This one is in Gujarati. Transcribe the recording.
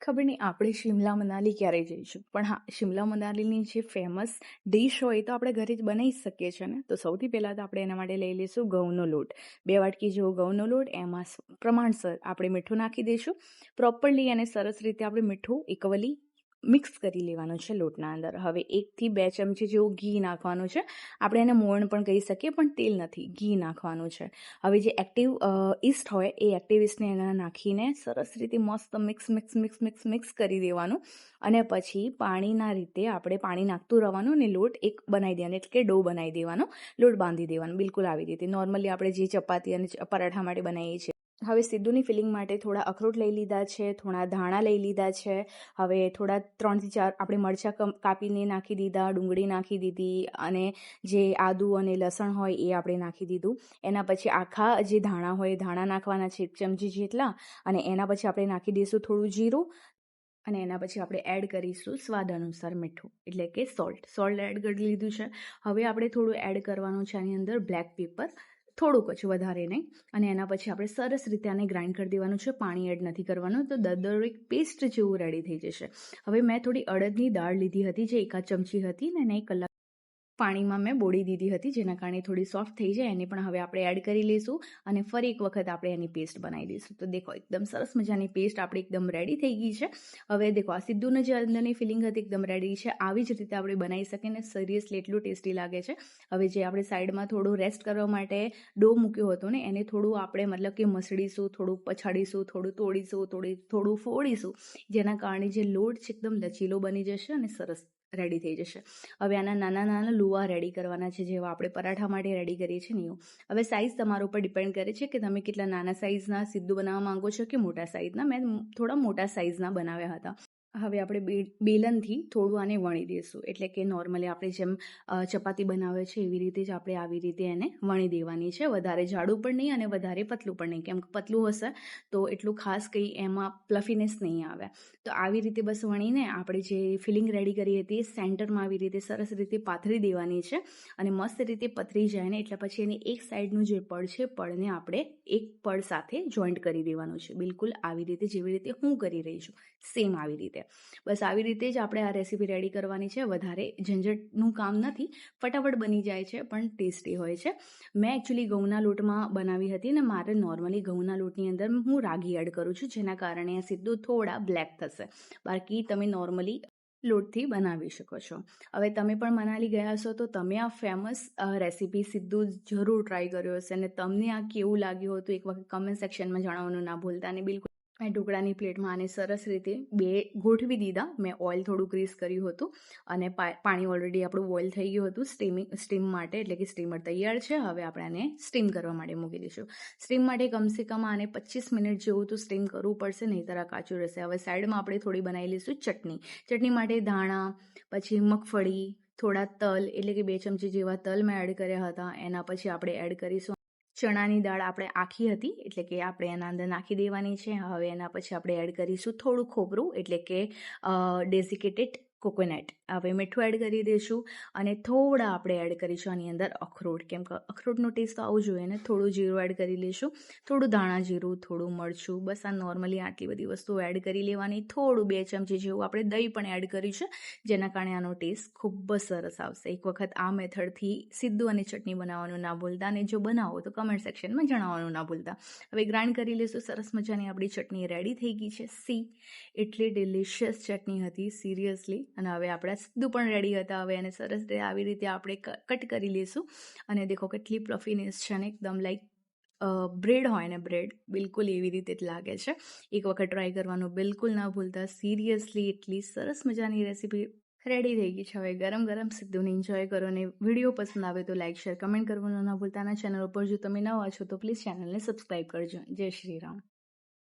ખબર નહીં આપણે શિમલા મનાલી ક્યારે જઈશું, પણ હા, શિમલા મનાલીની જે ફેમસ ડિશ હોય તો આપણે ઘરે જ બનાવી શકીએ છીએ ને. તો સૌથી પહેલાં તો આપણે એના માટે લઈ લઈશું ઘઉંનો લોટ. 2 વાટકી જેવો ઘઉંનો લોટ, એમાં પ્રમાણસર આપણે મીઠું નાખી દઈશું. પ્રોપરલી અને સરસ રીતે આપણે મીઠું ઇક્વલી મિક્સ કરી લેવાનું છે લોટના અંદર. હવે 1 થી 2 ચમચી જેવું ઘી નાખવાનું છે. આપણે એને મોણ પણ કહી શકીએ, પણ તેલ નથી, ઘી નાખવાનું છે. હવે જે એક્ટિવ ઈસ્ટ હોય એ એક્ટિવ ઈસ્ટને એના નાખીને સરસ રીતે મસ્ત મિક્સ કરી દેવાનું. અને પછી પાણીના રીતે આપણે પાણી નાખતું રહેવાનું અને લોટ એક બનાવી દેવાનો, એટલે કે ડો બનાવી દેવાનો, લોટ બાંધી દેવાનો, બિલકુલ આવી રીતે નોર્મલી આપણે જે ચપાતી અને પરાઠા માટે બનાવીએ છીએ. હવે સિદ્ધુની ફિલિંગ માટે થોડા અખરોટ લઈ લીધા છે, થોડા ધાણા લઈ લીધા છે. હવે થોડા 3 થી 4 આપણે મરચાં કાપીને નાખી દીધા, ડુંગળી નાખી દીધી, અને જે આદુ અને લસણ હોય એ આપણે નાખી દીધું. એના પછી આખા જે ધાણા હોય એ ધાણા નાખવાના છે 1 ચમચી જેટલા. અને એના પછી આપણે નાખી દઈશું થોડું જીરું. અને એના પછી આપણે એડ કરીશું સ્વાદ અનુસાર મીઠું, એટલે કે સોલ્ટ એડ કરી લીધું છે. હવે આપણે થોડું એડ કરવાનું છે આની અંદર બ્લેક પેપર, થોડુંક જ, વધારે નહીં. અને એના પછી આપણે સરસ રીતે આને ગ્રાઇન્ડ કરી દેવાનું છે, પાણી એડ નથી કરવાનું, તો દરદરો એક પેસ્ટ જેવું રેડી થઈ જશે. હવે મેં થોડી અડદની દાળ લીધી હતી, જે 1 ચમચી હતી, ને એને 1 કલાક પાણીમાં મેં બોળી દીધી હતી, જેના કારણે થોડી સોફ્ટ થઈ જાય. એને પણ હવે આપણે એડ કરી લઈશું અને ફરી એક વખત આપણે એની પેસ્ટ બનાવી દઈશું. તો દેખો, એકદમ સરસ મજાની પેસ્ટ આપણી એકદમ રેડી થઈ ગઈ છે. હવે દેખો, આ સિદ્ધુને જે અંદરની ફિલિંગ હતી એકદમ રેડી છે. આવી જ રીતે આપણે બનાવી શકીએ ને સિરિયસલી એટલું ટેસ્ટી લાગે છે. હવે જે આપણે સાઈડમાં થોડું રેસ્ટ કરવા માટે ડો મૂક્યો હતો ને, એને થોડું આપણે મતલબ કે મસળીશું, થોડું પછાડીશું, થોડું તોડીશું, થોડું ફોડીશું, જેના કારણે જે લોટ છે એકદમ લચીલો બની જશે અને સરસ રેડી થઈ જશે. હવે આના નાના લુવા રેડી કરવાના છે, જેવા આપણે પરાઠા માટે રેડી કરીએ છીએ ને એવું. હવે સાઇઝ તમારા ઉપર ડિપેન્ડ કરે છે કે તમે કેટલા નાના સાઇઝના સિદ્ધુ બનાવવા માંગો છો કે મોટા સાઇઝના. મેં થોડા મોટા સાઇઝના બનાવ્યા હતા. હવે આપણે બેલનથી થોડું આને વણી દઈશું, એટલે કે નોર્મલી આપણે જેમ ચપાતી બનાવે છે એવી રીતે જ આપણે આવી રીતે એને વણી દેવાની છે. વધારે જાડું પણ નહીં અને વધારે પતલું પણ નહીં, કેમ કે પતલું હશે તો એટલું ખાસ કંઈ એમાં પ્લફીનેસ નહીં આવે. તો આવી રીતે બસ વણીને આપણે જે ફિલિંગ રેડી કરી હતી સેન્ટરમાં આવી રીતે સરસ રીતે પાથરી દેવાની છે. અને મસ્ત રીતે પથરી જાય ને એટલે પછી એની એક સાઈડનું જે પડ છે, પડને આપણે એક પડ સાથે જોઈન્ટ કરી દેવાનું છે, બિલકુલ આવી રીતે જેવી રીતે હું કરી રહી છું, સેમ આવી રીતે. બસ આવી રીતે જ આપણે આ રેસીપી રેડી કરવાની છે. વધારે ઝંઝટનું કામ નથી, ફટાફટ બની જાય છે, પણ ટેસ્ટી હોય છે. મેં એકચ્યુઅલી ઘઉંના લોટમાં બનાવી હતી ને મારે નોર્મલી ઘઉંના લોટની અંદર હું રાગી એડ કરું છું, જેના કારણે આ સિદ્ધુ થોડા બ્લેક થશે. બાકી તમે નોર્મલી લોટથી બનાવી શકો છો. હવે તમે પણ મનાલી ગયા હશો તો તમે આ ફેમસ રેસીપી સિદ્ધુ જરૂર ટ્રાય કર્યો હશે, અને તમને આ કેવું લાગ્યું હતું એક વખત કમેન્ટ સેક્શનમાં જણાવવાનું ના ભૂલતા. અને બિલકુલ મેં ઢોકળાની પ્લેટમાં આને સરસ રીતે ગોઠવી દીધા. મેં ઓઇલ થોડું ગ્રીસ કર્યું હતું અને પાણી ઓલરેડી આપણું બોઇલ થઈ ગયું હતું સ્ટીમ માટે, એટલે કે સ્ટીમર તૈયાર છે. હવે આપણે આને સ્ટીમ કરવા માટે મૂકી દઈશું. સ્ટીમ માટે કમસે કમ આને 25 મિનિટ જેવું તો સ્ટીમ કરવું પડશે, નહીંતર આ કાચું રહેશે. હવે સાઈડમાં આપણે થોડી બનાવી લઈશું ચટણી માટે ધાણા, પછી મગફળી, થોડા તલ, એટલે કે 2 ચમચી જેવા તલ મેં એડ કર્યા હતા. એના પછી આપણે એડ કરીશું ચણાની દાળ, આપણે આખી હતી, એટલે કે આપણે એના અંદર નાખી દેવાની છે. હવે એના પછી આપણે એડ કરીશું થોડું ખોબરું, એટલે કે ડેઝિકેટેડ કોકોનટ. હવે મીઠું એડ કરી દઈશું અને થોડા આપણે એડ કરીશું આની અંદર અખરોટ, કેમ કે અખરોટનો ટેસ્ટ તો આવવું જોઈએ ને. થોડું જીરું એડ કરી લઈશું, થોડું ધાણા જીરું, થોડું મરચું. બસ આ નોર્મલી આટલી બધી વસ્તુઓ એડ કરી લેવાની. થોડું 2 ચમચી જેવું આપણે દહીં પણ એડ કર્યું છે, જેના કારણે આનો ટેસ્ટ ખૂબ જ સરસ આવશે. એક વખત આ મેથડથી સિદ્ધુ અને ચટણી બનાવવાનું ના ભૂલતા, અને જો બનાવો તો કમેન્ટ સેક્શનમાં જણાવવાનું ના ભૂલતા. હવે ગ્રાઇન્ડ કરી લઈશું. સરસ મજાની આપણી ચટણી રેડી થઈ ગઈ છે. એટલી ડિલિશિયસ ચટણી હતી સિરિયસલી. અને હવે આપણા સિદ્ધુ પણ રેડી હતા. હવે એને સરસ આવી રીતે આપણે કટ કરી લઈશું. અને દેખો કેટલી પ્લફીનેસ છે ને, એકદમ લાઈક બ્રેડ હોય ને, બ્રેડ, બિલકુલ એવી રીતે જ લાગે છે. એક વખત ટ્રાય કરવાનું બિલકુલ ના ભૂલતા. સિરિયસલી એટલી સરસ મજાની રેસીપી રેડી થઈ ગઈ છે. હવે ગરમ ગરમ સિદ્ધુને એન્જોય કરો. અને વિડીયો પસંદ આવે તો લાઇક શેર કમેન્ટ કરવાનું ના ભૂલતા. ચેનલ ઉપર જો તમે નવા છો તો પ્લીઝ ચેનલને સબસ્ક્રાઈબ કરજો. જય શ્રી રામ.